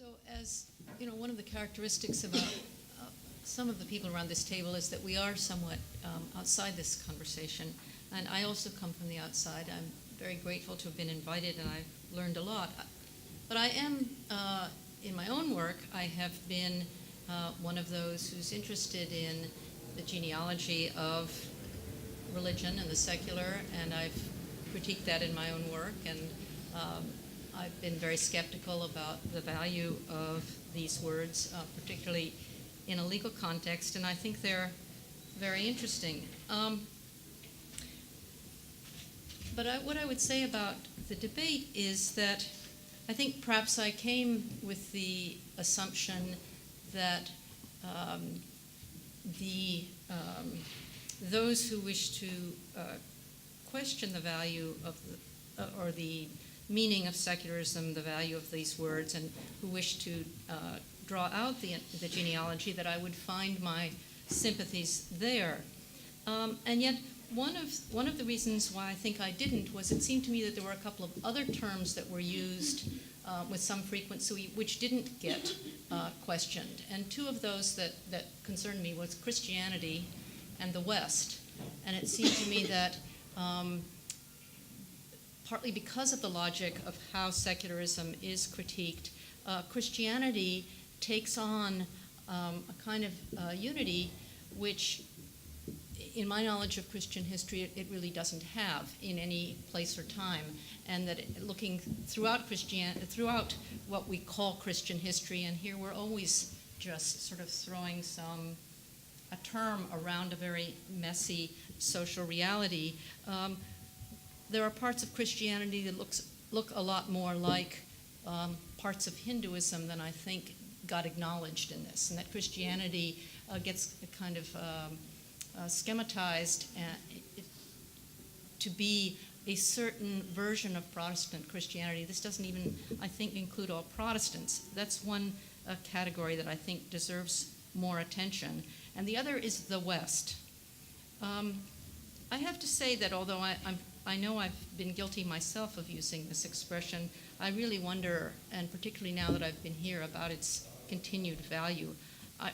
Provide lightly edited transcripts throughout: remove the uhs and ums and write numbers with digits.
So as, you know, one of the characteristics about some of the people around this table is that we are somewhat outside this conversation. And I also come from the outside. I'm very grateful to have been invited, and I've learned a lot. But I am, in my own work, I have been one of those who's interested in the genealogy of religion and the secular, and I've critiqued that in my own work, and I've been very skeptical about the value of these words, particularly in a legal context, and I think they're very interesting. But what I would say about the debate is that I think perhaps I came with the assumption that those who wish to question the value of or the meaning of secularism, the value of these words, and who wish to draw out the genealogy, that I would find my sympathies there. And yet, one of the reasons why I think I didn't was it seemed to me that there were a couple of other terms that were used with some frequency which didn't get questioned. And two of those that concerned me was Christianity and the West. And it seemed to me that partly because of the logic of how secularism is critiqued, Christianity takes on a kind of unity which, in my knowledge of Christian history, it really doesn't have in any place or time, and that looking throughout throughout what we call Christian history, and here we're always just sort of throwing a term around a very messy social reality. There are parts of Christianity that look a lot more like parts of Hinduism than I think got acknowledged in this, and that Christianity gets kind of schematized to be a certain version of Protestant Christianity. This doesn't even, I think, include all Protestants. That's one category that I think deserves more attention. And the other is the West. I have to say that although I know I've been guilty myself of using this expression, I really wonder, and particularly now that I've been here, about its continued value.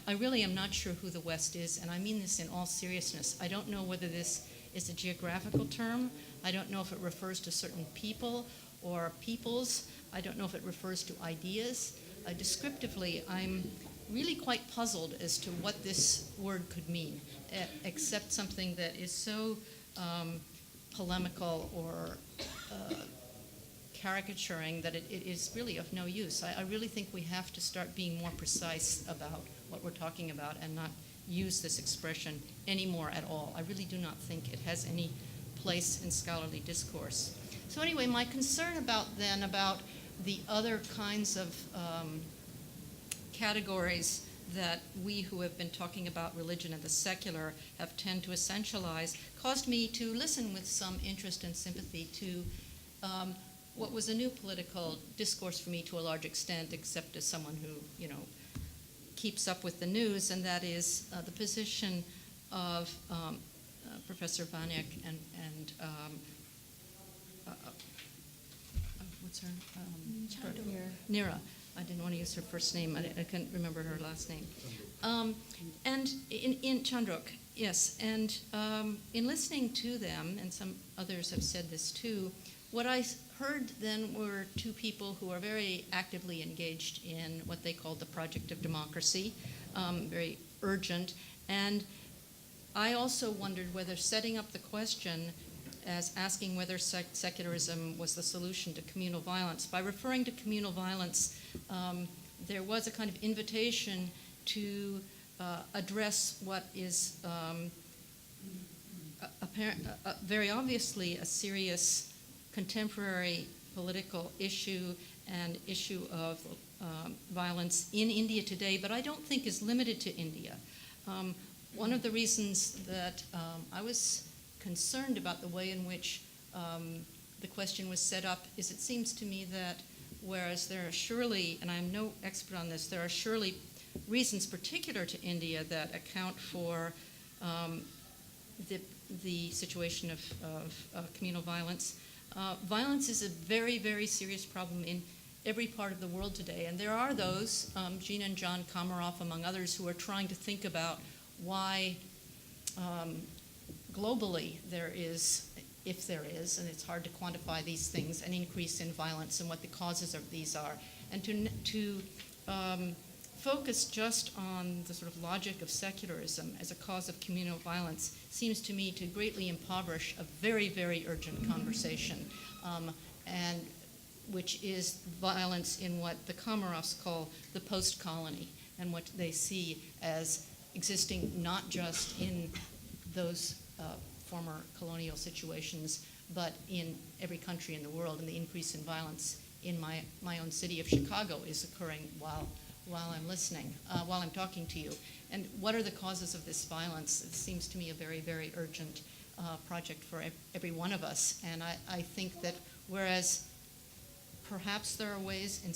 I really am not sure who the West is, and I mean this in all seriousness. I don't know whether this is a geographical term. I don't know if it refers to certain people or peoples. I don't know if it refers to ideas. Descriptively, I'm really quite puzzled as to what this word could mean, except something that is so polemical or caricaturing that it is really of no use. I really think we have to start being more precise about what we're talking about and not use this expression anymore at all. I really do not think it has any place in scholarly discourse. So anyway, my concern about the other kinds of categories that we who have been talking about religion and the secular have tend to essentialize caused me to listen with some interest and sympathy to what was a new political discourse for me to a large extent, except as someone who, you know, keeps up with the news, and that is the position of Professor Vanek and what's her? Nira. I didn't want to use her first name. I couldn't remember her last name. And in Chandrok, yes. And in listening to them, and some others have said this too, what I heard then were two people who are very actively engaged in what they called the project of democracy, very urgent. And I also wondered whether setting up the question as asking whether secularism was the solution to communal violence. By referring to communal violence, there was a kind of invitation to address what is very obviously a serious contemporary political issue and issue of violence in India today, but I don't think is limited to India. One of the reasons that I was concerned about the way in which the question was set up is it seems to me that whereas there are surely, and I'm no expert on this, there are surely reasons particular to India that account for the situation of communal violence. Violence is a very, very serious problem every part of the world today. And there are those, Gina and John Komaroff among others, who are trying to think about why globally there is, if there is, and it's hard to quantify these things, an increase in violence and what the causes of these are. And to focus just on the sort of logic of secularism as a cause of communal violence seems to me to greatly impoverish a very, very urgent conversation, and which is violence in what the Komaroffs call the post-colony, and what they see as existing not just in those former colonial situations, but in every country in the world. And the increase in violence in my own city of Chicago is occurring while I'm listening, while I'm talking to you. And what are the causes of this violence? It seems to me a very, very urgent project for every one of us. And I think that whereas perhaps there are ways in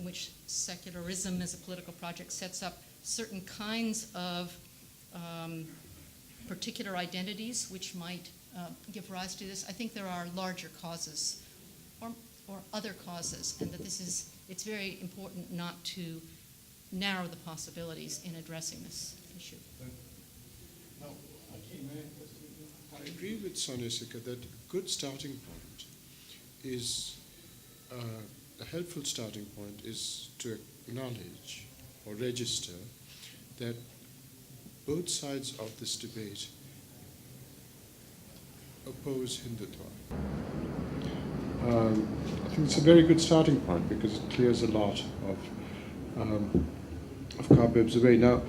which secularism as a political project sets up certain kinds of particular identities which might give rise to this, I think there are larger causes or other causes, and that it's very important not to narrow the possibilities in addressing this issue. I agree with Sonia Sika that a good starting point is, a helpful starting point is to acknowledge or register that both sides of this debate oppose Hindutva. I think it's a very good starting point because it clears a lot of cobwebs away. Now,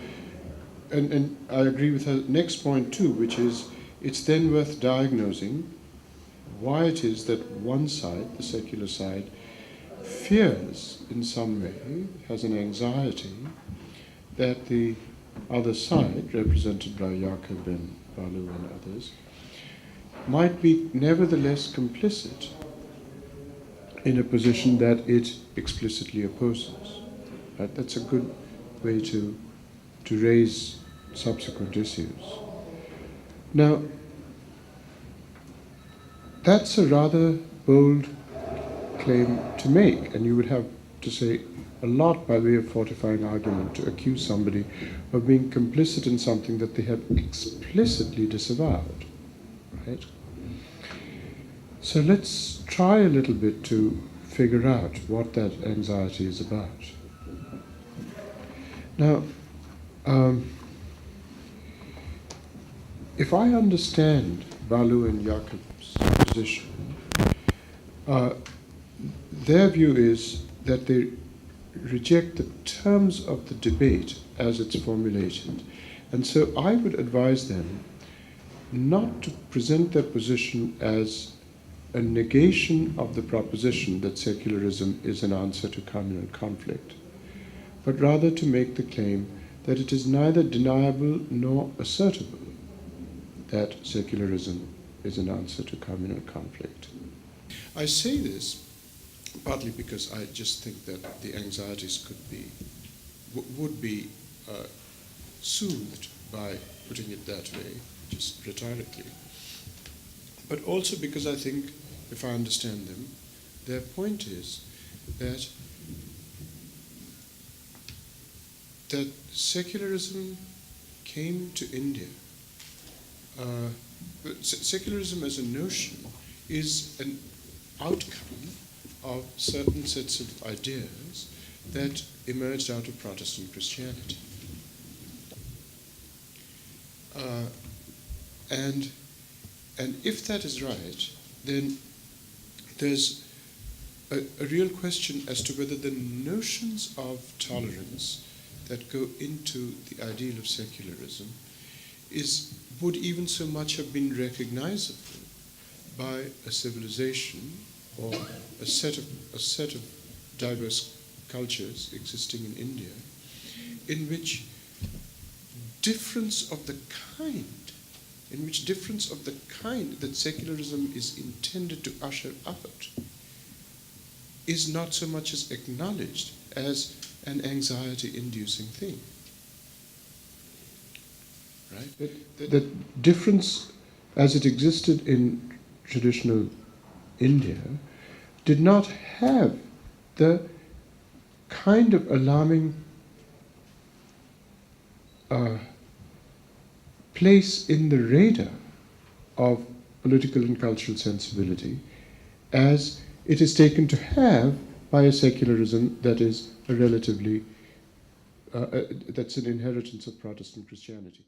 and I agree with her next point too, which is it's then worth diagnosing why it is that one side, the secular side, fears in some way, has an anxiety that the other side, represented by Jakob and Balu and others, might be nevertheless complicit in a position that it explicitly opposes. Right? That's a good way to raise subsequent issues. Now, that's a rather bold claim to make, and you would have to say a lot by way of fortifying argument to accuse somebody of being complicit in something that they have explicitly disavowed, right? So let's try a little bit to figure out what that anxiety is about. Now, if I understand Balu and Jakob's position, their view is that they reject the terms of the debate as it's formulated. And so I would advise them not to present their position as a negation of the proposition that secularism is an answer to communal conflict, but rather to make the claim that it is neither deniable nor assertable that secularism is an answer to communal conflict. I say this partly because I just think that the anxieties would be soothed by putting it that way, just rhetorically. But also because I think, if I understand them, their point is that secularism came to India. Secularism as a notion is an outcome of certain sets of ideas that emerged out of Protestant Christianity. And if that is right, then there's a real question as to whether the notions of tolerance that go into the ideal of secularism would even so much have been recognizable by a civilization or a set of diverse cultures existing in India, in which difference of the kind that secularism is intended to usher out is not so much as acknowledged as an anxiety-inducing thing. Right? That difference, as it existed in traditional India, did not have the kind of alarming place in the radar of political and cultural sensibility as it is taken to have by a secularism that is a relatively, that's an inheritance of Protestant Christianity.